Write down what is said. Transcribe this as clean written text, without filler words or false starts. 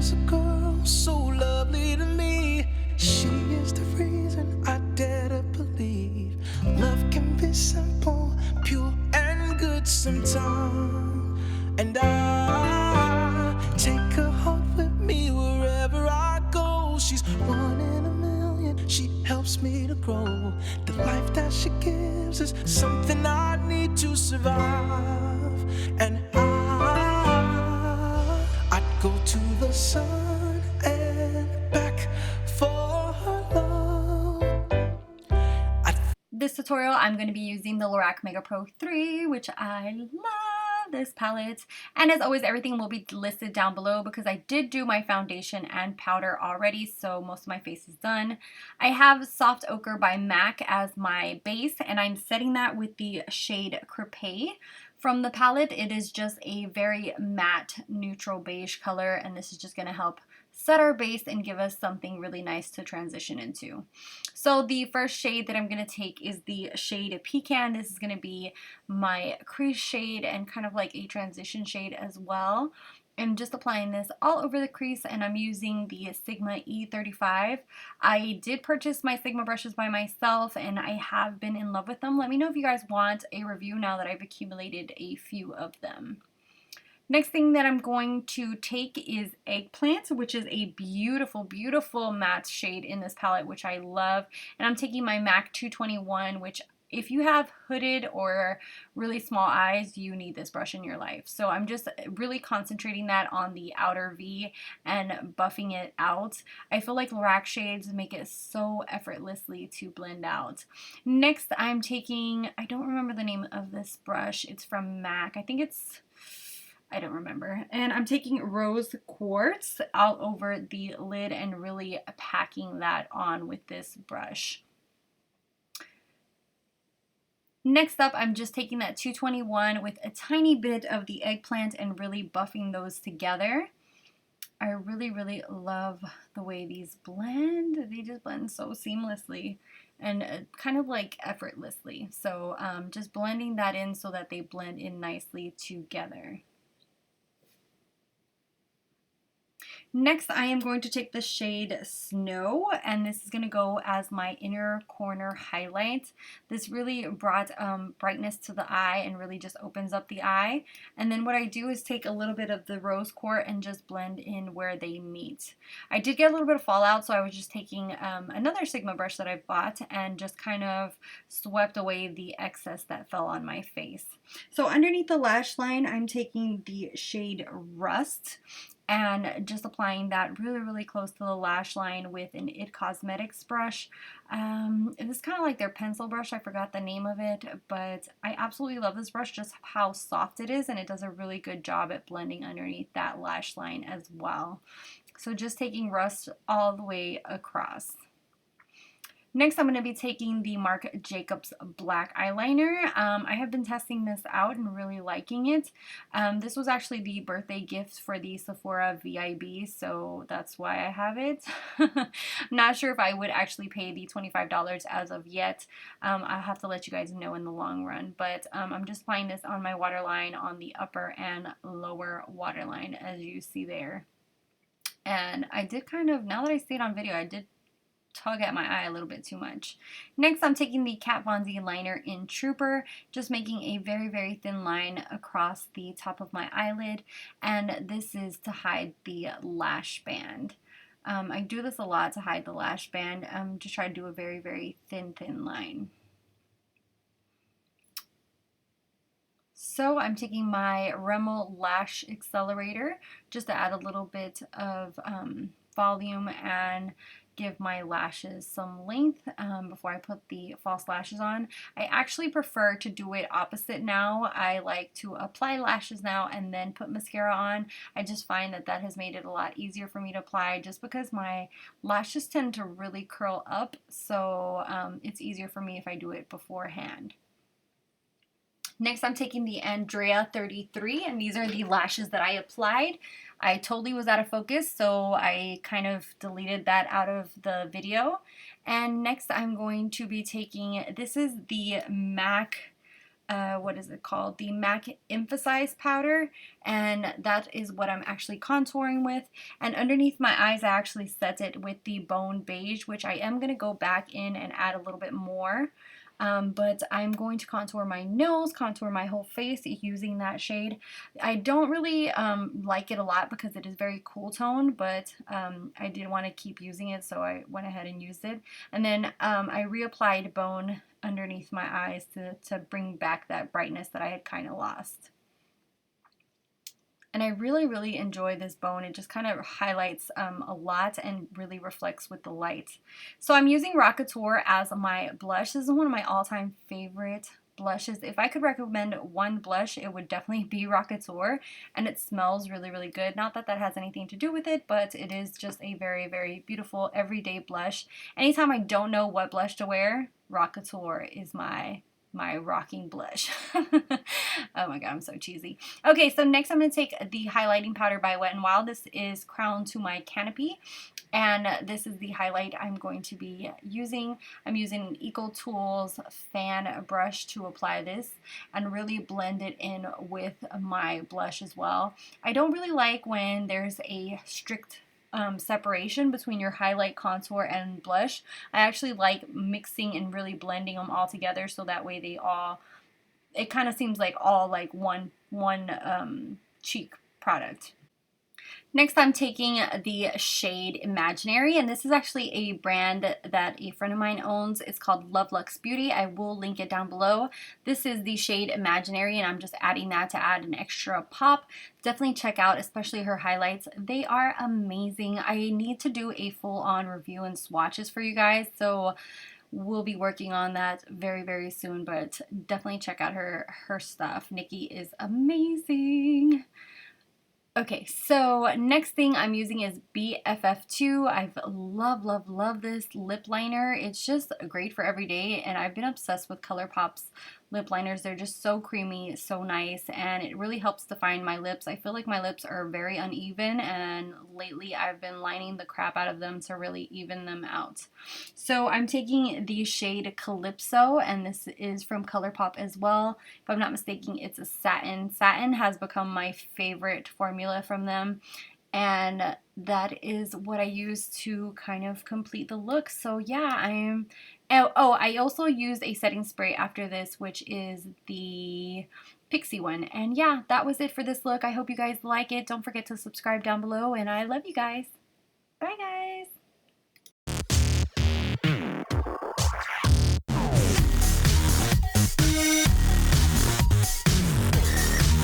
is a girl so lovely to me. She is the reason I dare to believe love can be simple, pure and good sometimes. And I take her heart with me wherever I go. She's one in a million, she helps me to grow. The life that she gives is something I need to survive. And I'd go to the sun and back for her love. This tutorial, I'm going to be using the Lorac Mega Pro 3, which I love this palette. And as always, everything will be listed down below because I did do my foundation and powder already, so most of my face is done. I have Soft Ocre by MAC as my base, and I'm setting that with the shade Crepe. From the palette, it is just a very matte, neutral beige color, and this is just going to help set our base and give us something really nice to transition into. So the first shade that I'm going to take is the shade Pecan. This is going to be my crease shade and kind of like a transition shade as well. I'm just applying this all over the crease, and I'm using the Sigma E35. I did purchase my Sigma brushes by myself, and I have been in love with them. Let me know if you guys want a review now that I've accumulated a few of them. Next thing that I'm going to take is Eggplant, which is a beautiful, beautiful matte shade in this palette, which I love. And I'm taking my MAC 221, which if you have hooded or really small eyes, you need this brush in your life. So I'm just really concentrating that on the outer V and buffing it out. I feel like Lorac shades make it so effortlessly to blend out. Next, I'm taking, I don't remember the name of this brush. It's from MAC. I don't remember. And I'm taking Rose Quartz all over the lid and really packing that on with this brush. Next up, I'm just taking that 221 with a tiny bit of the Eggplant and really buffing those together. I really, really love the way these blend. They just blend so seamlessly and kind of like effortlessly. So just blending that in so that they blend in nicely together. Next, I am going to take the shade Snow, and this is going to go as my inner corner highlight. This really brought brightness to the eye and really just opens up the eye. And then what I do is take a little bit of the Rose Quartz and just blend in where they meet. I did get a little bit of fallout, so I was just taking another Sigma brush that I bought and just kind of swept away the excess that fell on my face. So underneath the lash line, I'm taking the shade Rust, and just applying that really, really close to the lash line with an IT Cosmetics brush. This is kind of like their pencil brush. I forgot the name of it, but I absolutely love this brush, just how soft it is, and it does a really good job at blending underneath that lash line as well. So just taking Rust all the way across. Next, I'm going to be taking the Marc Jacobs black eyeliner. I have been testing this out and really liking it. This was actually the birthday gift for the Sephora VIB, so that's why I have it. I'm not sure if I would actually pay the $25 as of yet. I'll have to let you guys know in the long run, but I'm just applying this on my waterline on the upper and lower waterline, as you see there. And I did kind of, now that I see it on video, I did tug at my eye a little bit too much. Next, I'm taking the Kat Von D liner in Trooper, just making a very, very thin line across the top of my eyelid, and this is to hide the lash band. I do this a lot to hide the lash band. Just try to do a very, very thin line. So I'm taking my Rimmel Lash Accelerator just to add a little bit of volume and give my lashes some length before I put the false lashes on. I actually prefer to do it opposite now. I like to apply lashes now and then put mascara on. I just find that that has made it a lot easier for me to apply just because my lashes tend to really curl up, so it's easier for me if I do it beforehand. Next, I'm taking the Andrea 33, and these are the lashes that I applied. I totally was out of focus, so I kind of deleted that out of the video. And next, I'm going to be taking, this is the MAC what is it called? The MAC Emphasize powder, and that is what I'm actually contouring with. And underneath my eyes, I actually set it with the Bone Beige, which I am going to go back in and add a little bit more. But I'm going to contour my nose, contour my whole face using that shade. I don't really like it a lot because it is very cool tone, but I did want to keep using it, so I went ahead and used it. And then I reapplied Bone underneath my eyes to bring back that brightness that I had kind of lost. And I really, really enjoy this bone. It just kind of highlights a lot and really reflects with the light. So I'm using Rockateur as my blush. This is one of my all-time favorite blushes. If I could recommend one blush, it would definitely be Rockateur, and it smells really, really good. Not that that has anything to do with it, but it is just a very, very beautiful everyday blush. Anytime I don't know what blush to wear, Rockateur is my rocking blush. Oh my god, I'm so cheesy. Okay, so next I'm going to take the highlighting powder by Wet n Wild. This is Crown to my Canopy, and this is the highlight I'm going to be using. I'm using an Eco Tools fan brush to apply this and really blend it in with my blush as well. I don't really like when there's a strict separation between your highlight, contour, and blush. I actually like mixing and really blending them all together, so that way they all, it kind of seems like all like one cheek product. Next, I'm taking the shade Imaginary, and this is actually a brand that a friend of mine owns. It's called Love Luxe Beauty. I will link it down below. This is the shade Imaginary, and I'm just adding that to add an extra pop. Definitely check out, especially her highlights. They are amazing. I need to do a full-on review and swatches for you guys, so we'll be working on that very, very soon, but definitely check out her stuff. Nikki is amazing. Okay, so next thing I'm using is BFF2. I've love this lip liner. It's just great for every day, and I've been obsessed with Colourpop's lip liners. They're just so creamy, so nice, and it really helps define my lips. I feel like my lips are very uneven, and lately I've been lining the crap out of them to really even them out. So I'm taking the shade Calypso, and this is from Colourpop as well. If I'm not mistaken, it's a Satin. Satin has become my favorite formula from them, and that is what I use to kind of complete the look. So yeah, I also used a setting spray after this, which is the Pixie one. And yeah, that was it for this look. I hope you guys like it. Don't forget to subscribe down below, and I love you guys. Bye guys.